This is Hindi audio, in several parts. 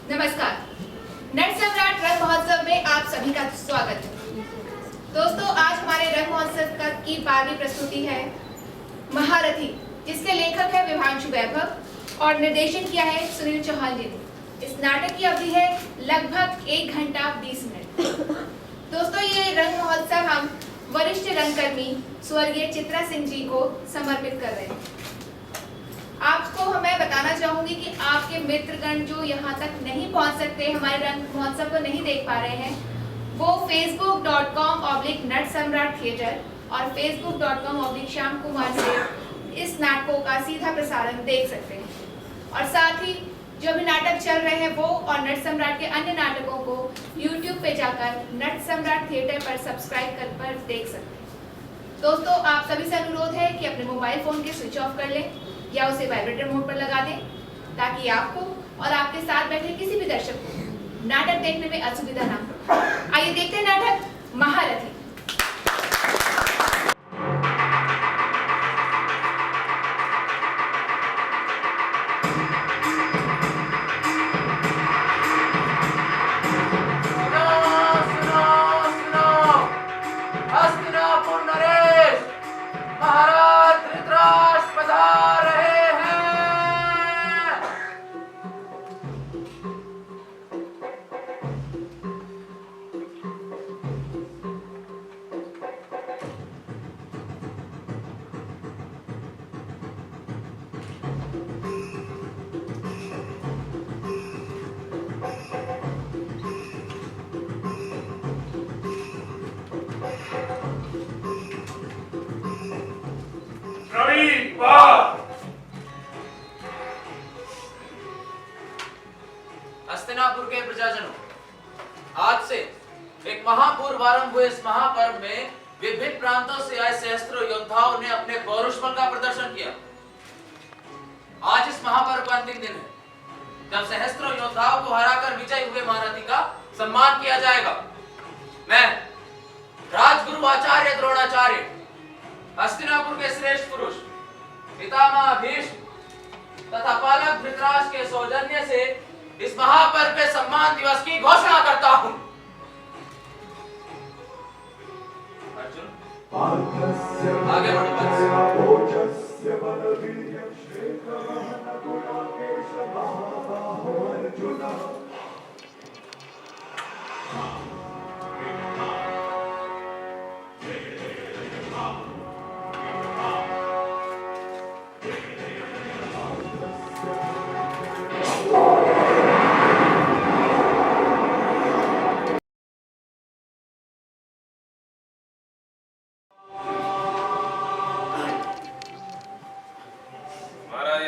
नमस्कार। नट सम्राट रंग महोत्सव में आप सभी का स्वागत है। दोस्तों, आज हमारे रंग महोत्सव की 12वीं प्रस्तुति है महारथी, जिसके लेखक है विभांशु वैभव और निर्देशन किया है सुनील चौहान जी ने। इस नाटक की अवधि है लगभग 1 घंटा 20 मिनट। दोस्तों, ये रंग महोत्सव हम वरिष्ठ रंगकर्मी स्वर्गीय चित्रा सिंह जी को समर्पित कर रहे हैं। आपको मैं बताना चाहूंगी कि आपके मित्रगण जो यहाँ तक नहीं पहुँच सकते, हमारे रंग महोत्सव को नहीं देख पा रहे हैं, वो facebook.com/नटसम्राट और facebook.com/श्याम कुमार से इस नाटकों का सीधा प्रसारण देख सकते हैं। और साथ ही जो भी नाटक चल रहे हैं वो और नट सम्राट के अन्य नाटकों को YouTube पे जाकर नट सम्राट थिएटर पर सब्सक्राइब कर देख सकते हैं। दोस्तों, आप सभी से अनुरोध है कि अपने मोबाइल फोन के स्विच ऑफ कर लें या उसे वाइब्रेटर मोड पर लगा दें, ताकि आपको और आपके साथ बैठे किसी भी दर्शक को नाटक देखने में असुविधा ना हो। आइए देखते हैं नाटक महारथी। हस्तिनापुर के प्रजाजनों, आज से एक महापूर्व आरंभ हुए इस महापर्व में विभिन्न प्रांतों से आए सहस्त्रों योद्धाओं ने अपने पौरुष बल का प्रदर्शन किया। आज इस महापर्व का अंतिम दिन है, जब सहस्त्रों योद्धाओं को हराकर विजयी हुए महारथी का सम्मान किया जाएगा। मैं राजगुरु आचार्य द्रोणाचार्य, हस्तिनापुर के श्रेष्ठ पुरुष पितामह भीष्म तथा पालक धृतराष्ट्र के सौजन्य से इस महापर्व के सम्मान दिवस की घोषणा करता हूं। अर्जुन, आगे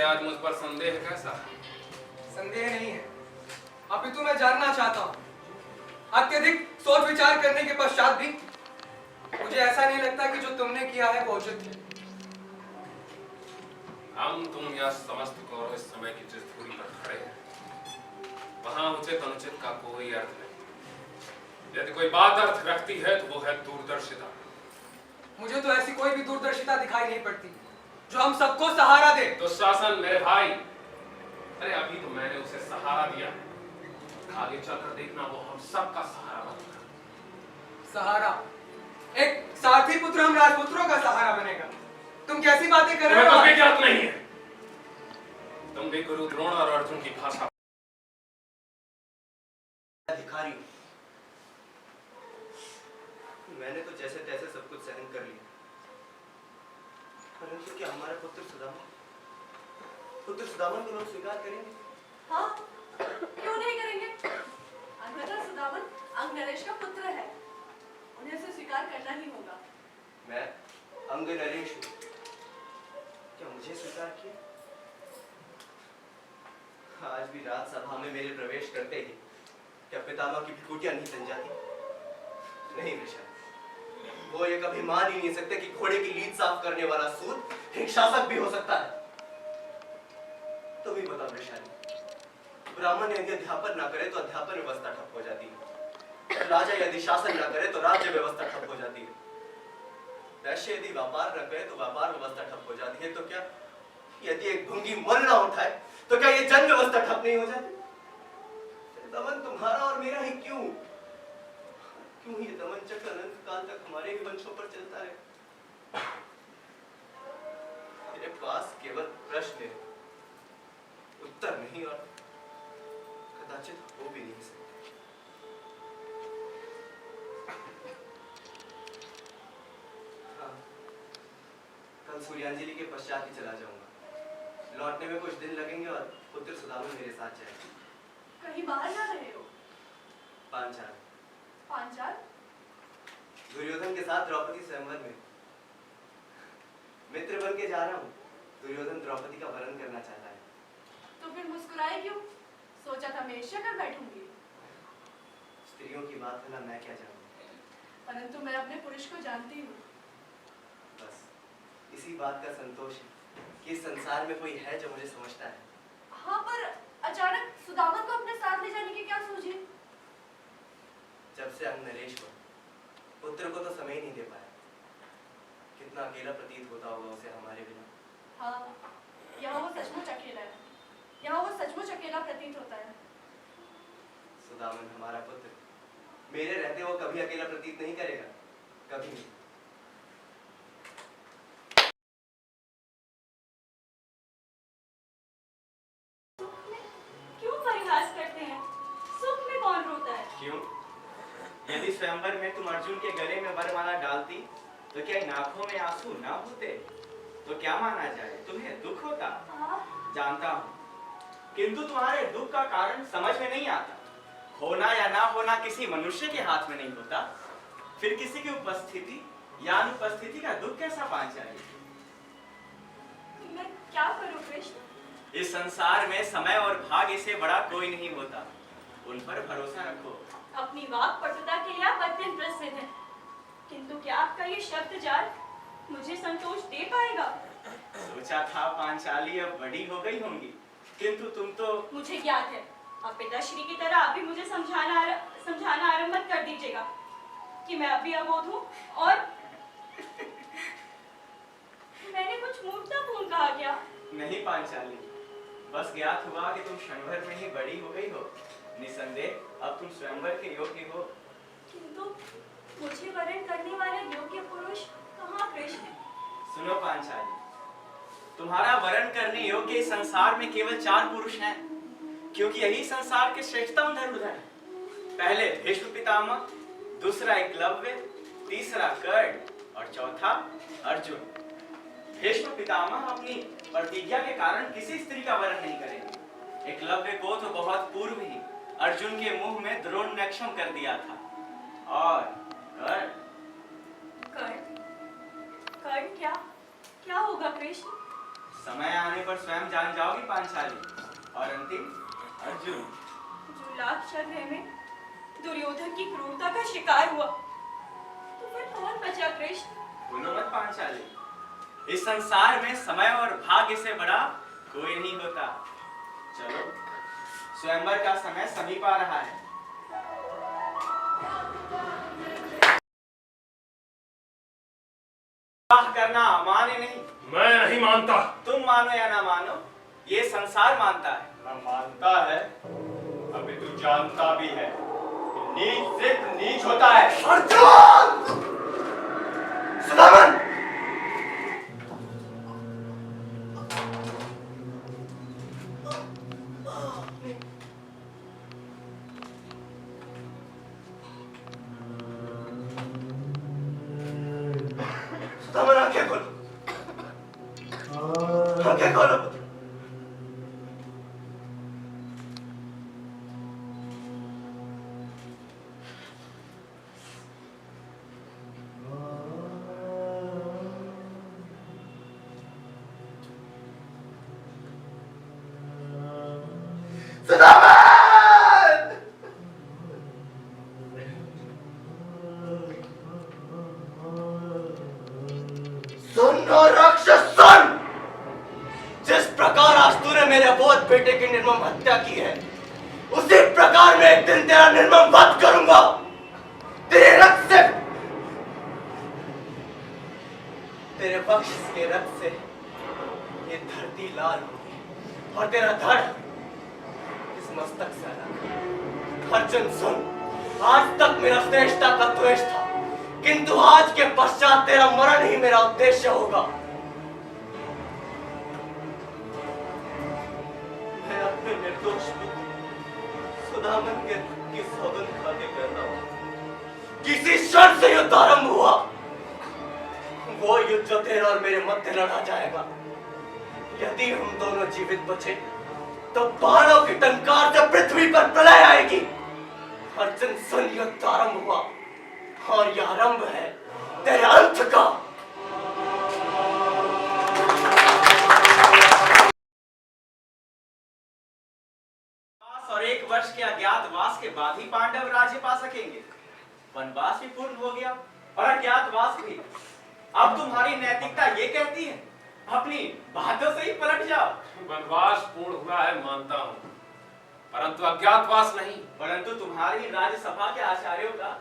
आज मुझ पर संदेह कैसा? संदेह नहीं है, अपितु मैं जानना चाहता हूं। अत्यधिक सोच विचार करने के पश्चात भी मुझे ऐसा नहीं लगता कि जो तुमने किया है वो उचित है। हम तुम या समस्त कौरव इस समय की जिस दूरी पर खड़े हैं, वहां उचित अनुचित का कोई अर्थ नहीं। यदि कोई बात अर्थ रखती है तो वो है दूरदर्शिता। मुझे तो ऐसी कोई भी दूरदर्शिता दिखाई नहीं पड़ती जो हम सबको सहारा दे। दुशासन मेरे भाई, अरे अभी तो मैंने उसे सहारा दिया, आगे चलकर देखना वो हम सबका सहारा बनेगा। सहारा? एक सारथी पुत्र हम राजपुत्रों का सहारा बनेगा? तुम कैसी बातें कर रहे हो? तुम्हें ज्ञात नहीं है। तुम भी गुरु द्रोण और अर्जुन की भाषा अधिकारी, मैंने तो जैसे तैसे सब कुछ सहन कर लिया, परंतु क्या हमारा पुत्र सुदामन को लोग स्वीकार करेंगे? हाँ, क्यों नहीं करेंगे? अन्यथा सुदामन अंगनरेश का पुत्र है, उन्हें इसे स्वीकार करना ही होगा। मैं अंगनरेश हूँ, क्या मुझे स्वीकार किया? आज भी राजसभा में मेरे प्रवेश करते ही क्या पितामह की भिकुटियां नहीं तन जाती? नहीं वृषा, वो ये कभी मान ही नहीं सकते कि घोड़े की लीद साफ करने वाला सूत एक शासक भी हो सकता है। तुम ही बताओ वृषाली, ब्राह्मण यदि अध्यापन ना करे तो अध्यापन व्यवस्था ठप हो जाती है, राजा यदि शासन ना करे तो राज्य व्यवस्था ठप हो जाती है, वैश्य यदि व्यापार न करे तो व्यापार व्यवस्था ठप हो जाती है। तो क्या यदि एक भुंगी मल ना उठाए तो क्या ये जन व्यवस्था ठप नहीं हो जाती? दमन तुम्हारा और मेरा ही क्यों? क्यों ये दमन चक्र अनंत काल तक हमारे ही वंशों पर चलता है? मेरे पास केवल प्रश्न है, उत्तर नहीं, और कदाचित हो भी नहीं सकते। हाँ, कल सूर्यांजलि के पश्चात ही चला जाऊंगा। लौटने में कुछ दिन लगेंगे और पुत्र सुदामन मेरे साथ जाएगा। कहीं बाहर जा रहे हो? पांचाल। पांचाल? दुर्योधन के साथ द्रौपदी स्वयंवर में मित्र बन के जा रहा हूँ। दुर्योधन द्रौपदी का वरण करना चाहता है। तो फिर मुस्कुराए क्यों? सोचा था मैं ईर्ष्या कर बैठूंगी। स्त्रियों की बात भला मैं क्या जानूं? परंतु मैं अपने पुरुष को जानती हूँ। बस इसी बात का संतोष है कि इस संसार में कोई है जो मुझे समझता है। हाँ, पर अचानक सुदामा को अपने साथ ले जाने की क्या सोची? जब से हम नरेश हुआ, पुत्र को तो समय ही नहीं दे पाया। कितना अकेला प्रतीत होता होगा उसे हमारे बिना। हाँ, यहाँ वो सचमुच अकेला है। यहाँ वो सचमुच अकेला प्रतीत होता है। सुदामन हमारा पुत्र, मेरे रहते वो कभी अकेला प्रतीत नहीं करेगा, कभी नहीं। क्यों परिहास करते हैं? सुख में कौन रोता है? क्यों? यदि स्वयंवर में तुम अर्जुन के गले में वरमाला डालती तो क्या इन आंखों में आंसू ना होते? तो क्या माना जाए, तुम्हें दुख होता? हाँ, जानता हूँ, किंतु तुम्हारे दुख का कारण समझ में नहीं आता। होना या ना होना किसी मनुष्य के हाथ में नहीं होता, फिर किसी की उपस्थिति या अनुपस्थिति का दुख कैसा पांचाली? मैं क्या करूँ कृष्ण? इस संसार में समय और भाग्य से बड़ा कोई नहीं होता, उन पर भरोसा रखो। अपनी वाक पटुता के लिए आप अत्यंत प्रसिद्ध हैं, किंतु क्या आपका ये शब्द जाल मुझे संतोष दे पाएगा? सोचा था पांचाली अब बड़ी हो गई होंगी, किंतु तुम तो। मुझे ज्ञात है, अब पिताश्री की तरह आप भी मुझे समझाना आरंभ मत कर दीजिएगा कि मैं अभी अबोध हूँ और मैंने कुछ मूर्खतापूर्ण कहा क्या? नहीं पांचाली, बस ज्ञात हुआ कि तुम क्षणभर में ही बड़ी हो गई हो। निसंदेह अब तुम स्वयंवर के योग्य हो। किंतु मुझे वरण करने वाला योग्य पुरुष कहाँ कृष्ण? सुनो पांचाली, तुम्हारा वरण करने योग्य इस संसार में केवल 4 पुरुष हैं, क्योंकि यही संसार के श्रेष्ठतम धनुर्धर हैं। पहले भीष्म पितामह, दूसरा एकलव्य, तीसरा कर्ण और चौथा अर्जुन। भीष्म पितामह अपनी प्रतिज्ञा के कारण किसी स्त्री का वरण नहीं करेंगे। एकलव्य को तो बहुत पूर्व ही अर्जुन के मुंह में द्रोण ने अक्षम कर दिया था। और कर्ण क्या क्या होगा कृष्ण? समय आने पर स्वयं जान जाओगी पांचाली। और अंतिम अर्जुन, जो लाक्षागृह में दुर्योधन की क्रूरता का शिकार हुआ, तो फिर कौन बचा कृष्ण? बोलो मत पांचाली, इस संसार में समय और भाग्य से बड़ा कोई नहीं होता। चलो, स्वयंवर का समय समीप आ रहा है। विवाह करना माने नहीं। मैं नहीं मानता। तुम मानो या ना मानो, ये संसार मानता है। मानता है, अभी तू जानता भी है कि नीच सिर्फ नीच होता है। अर्जुन! सुदामन! सुदामन, आंखें खोलो। आंखें खोलो। बेटे की निर्मम हत्या की है, उसी प्रकार मैं एक दिन तेरा निर्मम वध करूंगा। तेरे रक्त से, तेरे वक्ष के रक्त से ये धरती लाल होगी और तेरा धड़ इस मस्तक से अलग। अर्जुन सुन, आज तक मेरा श्रेष्ठता का द्वेष था, किंतु आज के पश्चात तेरा मरण ही मेरा उद्देश्य होगा। मैं अपने निर्दोष पुत्र सुदामन के की सौगंध खा के कहता हूं, किसी क्षण से युद्ध आरंभ हुआ, वो युद्ध जो तेरे और मेरे मध्य लड़ा जाएगा, यदि हम दोनों जीवित बचे तो बाणों की टंकार से पृथ्वी पर प्रलय आएगी। अर्जुन सुन, युद्ध आरंभ हुआ और यह आरंभ है तेरे अंत का। और 1 वर्ष के अज्ञातवास के बाद ही पांडव राज्य पा सकेंगे। वनवास भी पूर्ण हो गया और अज्ञातवास भी। अब तुम्हारी नैतिकता ये कहती है अपनी बातों से ही पलट जाओ। वनवास पूर्ण हुआ है मानता हूँ, परंतु अज्ञातवास नहीं। परंतु तुम्हारी राज्यसभा के आचार्यों का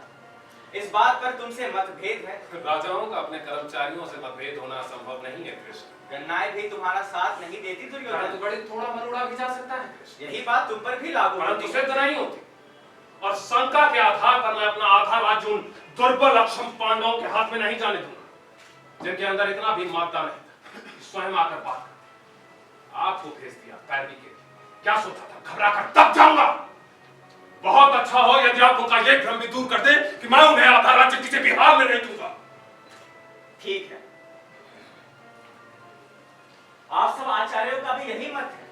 इस बात पर तुमसे मतभेद है। राजाओं का अपने कर्मचारियों से मतभेद होना संभव नहीं है कृष्ण। गणनाएं भी तुम्हारा साथ नहीं देती दुर्योधन। तो बड़े थोड़ा मरोड़ा भी जा सकता है कृष्ण। यही बात तुम पर भी लागू परंतु सिद्ध नहीं होती, और शंका के आधार पर मैं अपना आधा राज्य उन दुर्बल अक्षम पांडवों के हाथ में नहीं जाने दूंगा, जिनके अंदर इतना भी मात्रा नहीं स्वयं आकर बात कर। आपको भेज दिया पैरवी के, क्या सोचा था घबरा कर तब जाऊंगा। बहुत अच्छा हो यदि आप उनका ये भ्रम भी दूर कर दे कि मैं उन्हें आधा राज्य किसी भी हाल में नहीं दूंगा। ठीक है, आप सब आचार्यों का भी यही मत है।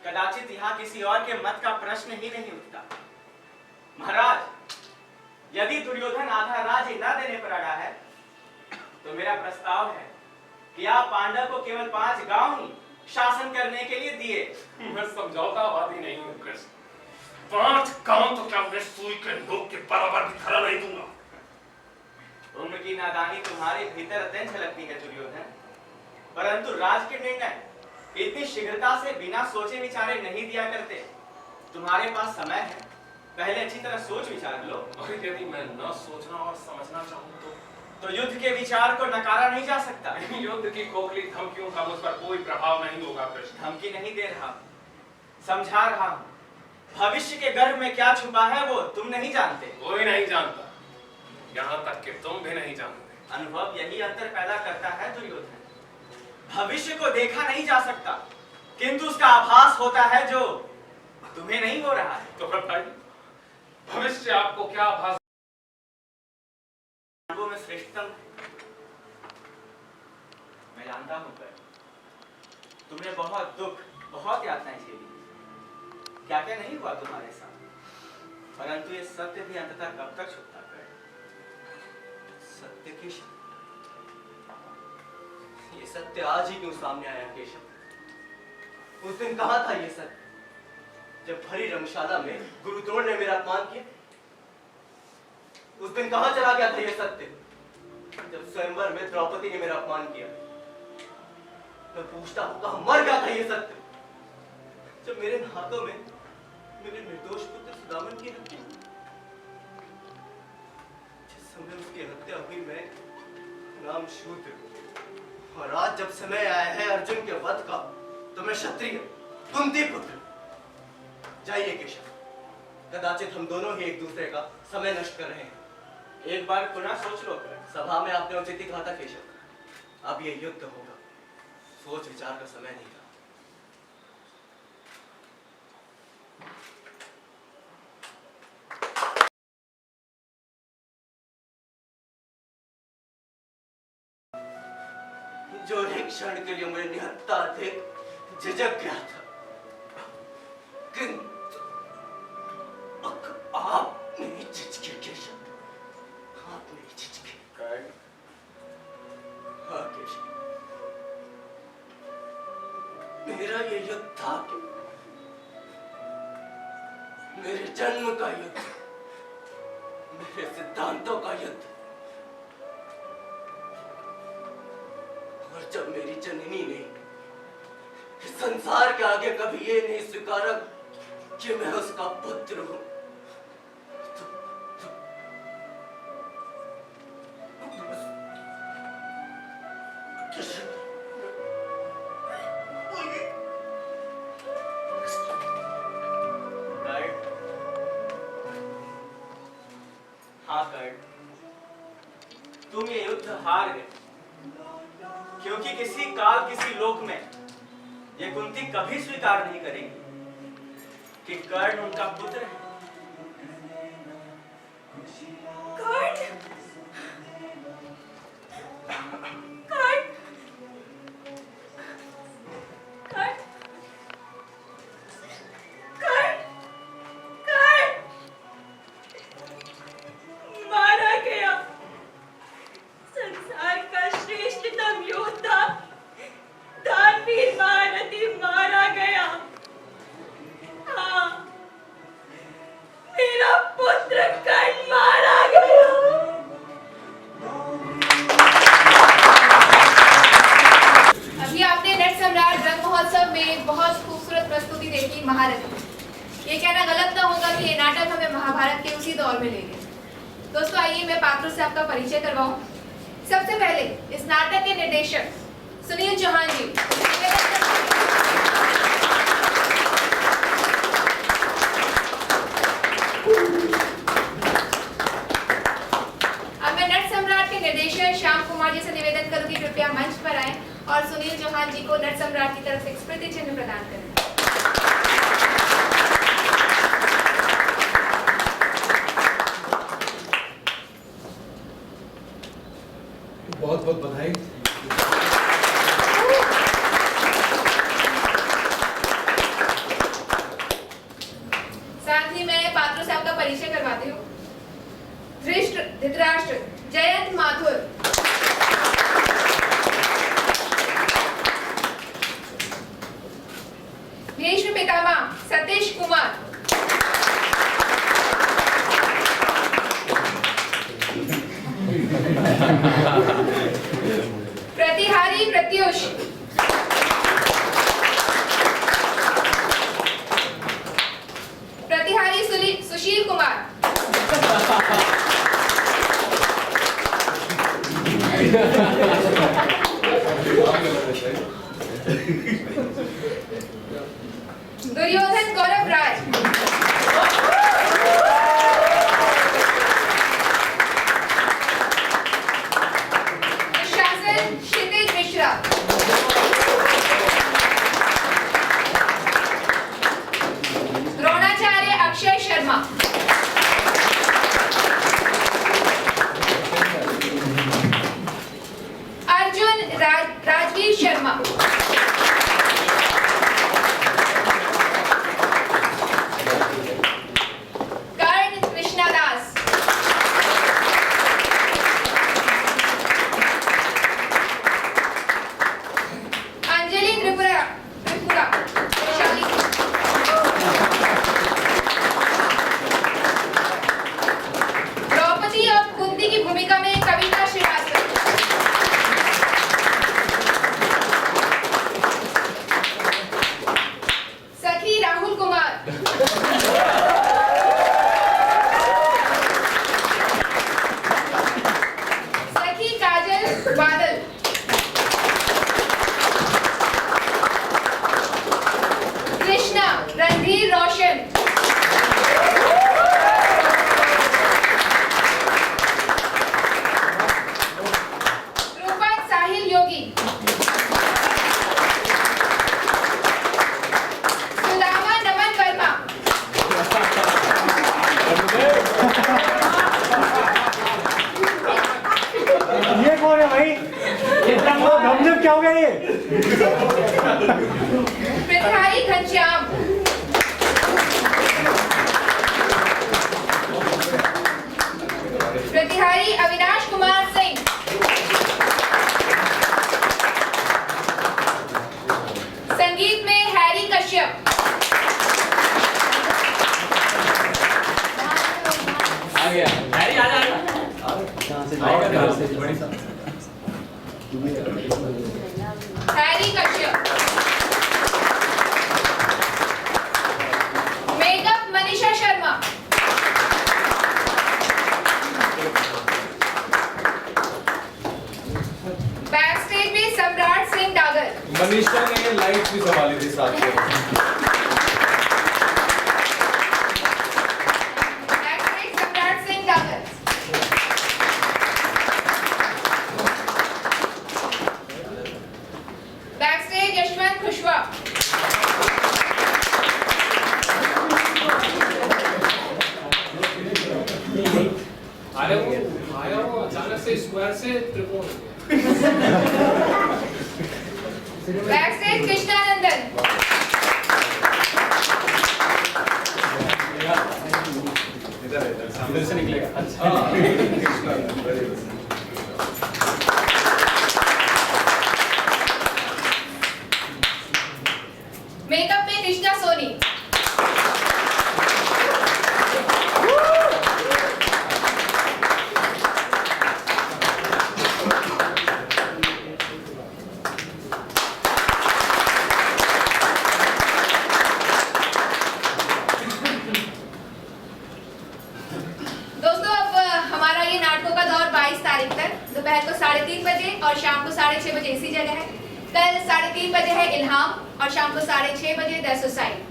कदाचित यहाँ किसी और के मत का प्रश्न ही नहीं उठता। महाराज, यदि दुर्योधन आधा राज्य न देने पर अड़ा है तो मेरा प्रस्ताव है कि आप पांडव को केवल 5 गांव ही शासन करने के लिए दिए। मैं समझौतावादी नहीं हूं कृष्ण। 5 गांव तो क्या मैं सुई के नोक के बराबर भी धरा नहीं दूंगा। उम्र की नादानी तुम्हारे भीतर अत्यंत झलकती है दुर्योधन, परंतु राज के निर्णय इतनी शीघ्रता से बिना सोचे विचारे नहीं दिया करते। तुम्हारे पास समय है, पहले अच्छी तरह सोच विचार लो। और यदि मैं न सोचना और समझना चाहूं तो युद्ध के विचार को नकारा नहीं जा सकता। युद्ध की खोखली धमकियों का मुझ पर कोई प्रभाव नहीं होगा कृष्ण। धमकी नहीं दे रहा, समझा रहा हूं। भविष्य के गर्भ में क्या छुपा है वो तुम नहीं जानते। कोई नहीं जानता, यहाँ तक कि तुम भी नहीं जानते। अनुभव यही अंतर पैदा करता है दुर्योधन। भविष्य को देखा नहीं जा सकता, किंतु उसका आभास होता है जो तुम्हें नहीं हो रहा है। तो बताइए, भविष्य आपको क्या आभास? में श्रेष्ठतम मैं जानता हूं पर तुमने बहुत दुख, बहुत यातनाएं झेली। क्या क्या नहीं हुआ तुम्हारे साथ, परंतु ये सत्य भी अंततः कब तक छुपता कर? सत्य केशव, ये सत्य आज ही क्यों सामने आया केशव? उस दिन कहां था ये सत्य जब भरी रंगशाला में गुरु द्रोण ने मेरा अपमान किया? उस दिन कहां चला गया था ये सत्य जब स्वयंवर में द्रौपदी ने मेरा अपमान किया? मैं पूछता हूं कहां मर गया था ये सत्य जब मेरे हाथों में मेरे निर्दोष पुत्र सुदामन की हत्या? जिस समय उसकी हत्या हुई मैं नाम शूद्र, और आज जब समय आया है अर्जुन के वध का तो मैं क्षत्रिय कुंती पुत्र। जाइए केशव, कदाचित हम दोनों ही एक दूसरे का समय नष्ट कर रहे हैं। एक बार पुनः सोच लो। सभा में आपने उचित ही कहा था केशव, अब ये युद्ध होगा, सोच विचार का समय नहीं था। जो एक क्षण के लिए मुझे निहत्ता अधिक झिझक गया था, किंतु आप नहीं झिझके केशव, आप नहीं झिझके। हाँ केशव, मेरा ये युद्ध था कि मेरे जन्म का युद्ध, मेरे सिद्धांतों का युद्ध। और जब मेरी जननी ने इस संसार के आगे कभी ये नहीं स्वीकारा कि मैं उसका पुत्र हूं, हाँ कर्ण, तुम ये युद्ध हार गए, क्योंकि किसी काल किसी लोक में ये कुंती कभी स्वीकार नहीं करेंगी कि कर्ण उनका पुत्र है। कर्ण, कर्ण, कर्ण, कर्ण, कर्ण मारा गया। संसार का श्रेष्ठतम योद्धा दानवीर महारथी मारा गया। हाँ, मेरा पुत्र कर्ण मारा गया। अभी आपने नट सम्राट रंग महोत्सव में एक बहुत खूबसूरत प्रस्तुति देखी, महारथी। ये कहना गलत ना होगा कि ये नाटक हमें महाभारत के उसी दौर में ले गए। दोस्तों आइए मैं पात्रों से आपका परिचय करवाऊं। सबसे पहले इस नाटक के निर्देशक सुनील चौहान जी। अब मैं नट सम्राट के निर्देशक श्याम कुमार जी से निवेदन करूंगी कृपया मंच पर आए और सुनील चौहान जी को नट सम्राट की तरफ से स्मृति चिन्ह प्रदान करें। बहुत बहुत बधाई। साथ ही मैं पात्रों से आपका परिचय करवाती हूँ। धृतराष्ट्र जयंत माथुर, भीष्म पितामह सतीश कुमार, प्रतिहारी प्रत्युष, प्रतिहारी सुशील कुमार, दुर्योधन गौरव राज, दुशासन क्षितिज मिश्रा, द्रोणाचार्य अक्षय शर्मा, अर्जुन राजवीर शर्मा, कर्ण कृष्णादास, अंजलि त्रिपुरा वैशाली, द्रौपदी और कुंती की भूमिका में कविता श्रीवास्तव, सखी राहुल कुमार, सखी काजल बादल, कृष्णा रणधीर रोशन, द्रुपद साहिल योगी, सुदामा नमन वर्मा, ये कौन है भाई? इतना धमधम क्या हो गया ये? प्रतिहारी घनश्याम, प्रतिहारी अविनाश कुमार सिंह, संगीत में हैरी कश्यप, आ गया हैरी, आ जा Harry Kashyap, makeup Manisha Sharma, backstage में सम्राट सिंह डागर, मनीषा ने लाइट भी संभाली थी साथ में। बैकस्टेज सम्राट सिंह डागर, अरे वो आया वो अचानक से स्क्वायर से त्रिकोण हो गया। Back stage Krishnanandan. इधर से निकलेगा। अच्छा। मेकअप में कृष्णा सोनी। दोस्तों अब हमारा ये नाटकों का दौर 22 तारीख तक दोपहर को 3:30 बजे और शाम को 6:30 बजे इसी जगह है। कल 3:30 बजे है इल्हाम और शाम को 6:30 बजे द सोसाइटी।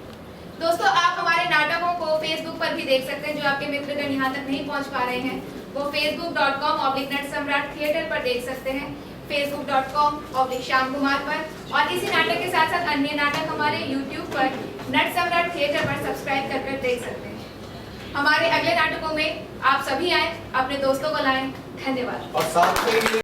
दोस्तों आप हमारे नाटकों को फेसबुक पर भी देख सकते हैं, जो आपके मित्रगण यहाँ तक नहीं पहुँच पा रहे हैं वो facebook.com/नटसम्राट थिएटर पर देख सकते हैं, facebook.com/श्याम कुमार पर। और इसी नाटक के साथ साथ अन्य नाटक हमारे YouTube पर नटसम्राट थिएटर पर सब्सक्राइब कर देख सकते हैं। हमारे अगले नाटकों में आप सभी आए, अपने दोस्तों को लाएं। धन्यवाद। और साथ में